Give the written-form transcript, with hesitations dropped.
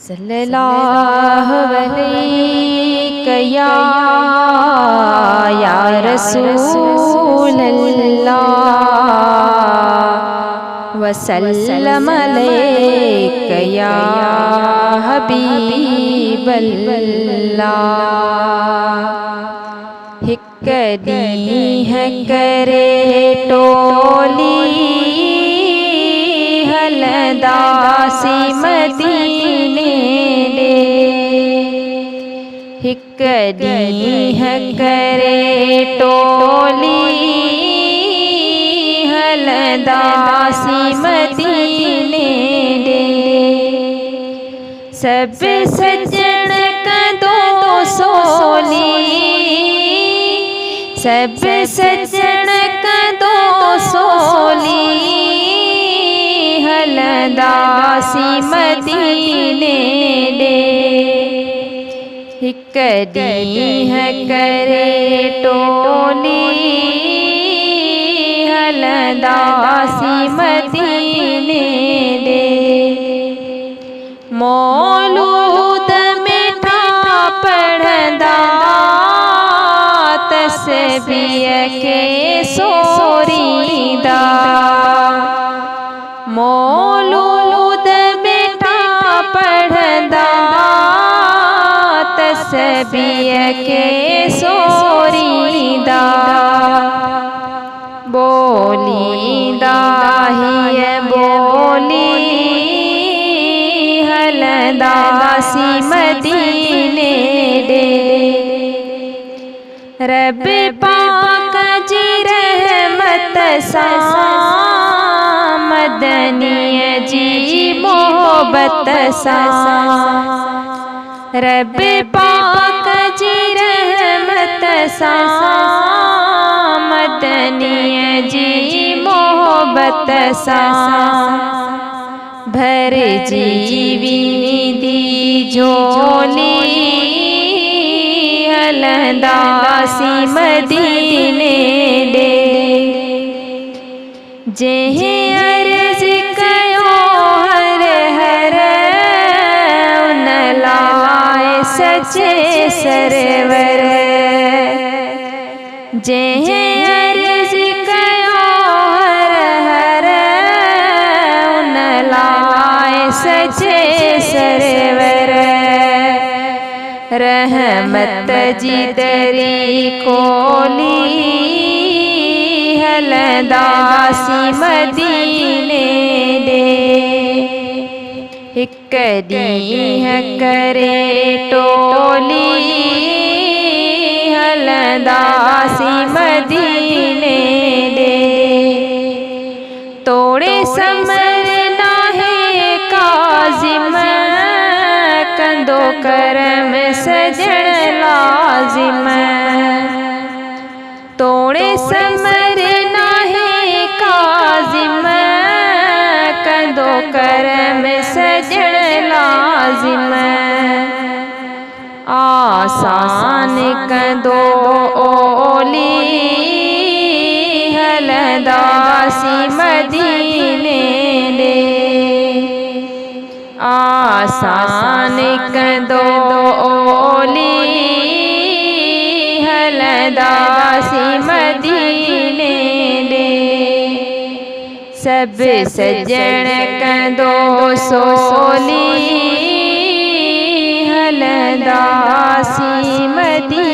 सल्लल्लाहु अलैहि या रसूल अल्लाह वसल्लम अलैका या हबीब अल्लाह। हिक दी है करे टोली हलदासी मदीने दे, हिक दी है करे टोली हलदासी मदीने दे। सब सज्जन कदों सोली, सब सज्जन कदों सोली हलदासी मदीने दे। हिक दी है करे टोली हलदासी मदीने दे। मौलूद मिठा पढ़दा तस्बीह के सोरीदा, मौलूद मिठा पढ़दा तस्बीह के सोरीदा। बोलीदा ही बोली हलदासी मदीने दे। रब पाक जी रहमत सा मदनीय जी मोहब्बत सा, रब पाक जी रहमत सा मदनीय जी मोहब्बत सा। भर जीवी दी झोली हलदासी मदीने दे। जेह अर्ज कयो हर हर उन लाए सचे सरवर। जेह अर्ज कयो हर हर उन लाए सचे सरवर। रहमत जी दरी खोली हलदासी मदीने दे। हिक दी है करे टोली हलदासी मदीने दे। तोड़े समर नाहे काजिम कंदो करम सजण लाजिम। तोड़े समर नाहे काजिम कंदो करम सजण लाजिम। आसान कंदो ओली हलदासी मदीने दे। आसान कंदो ओली हलदासी मदीने दे। सब सज्जन कंदो सोली हलदासी मदीने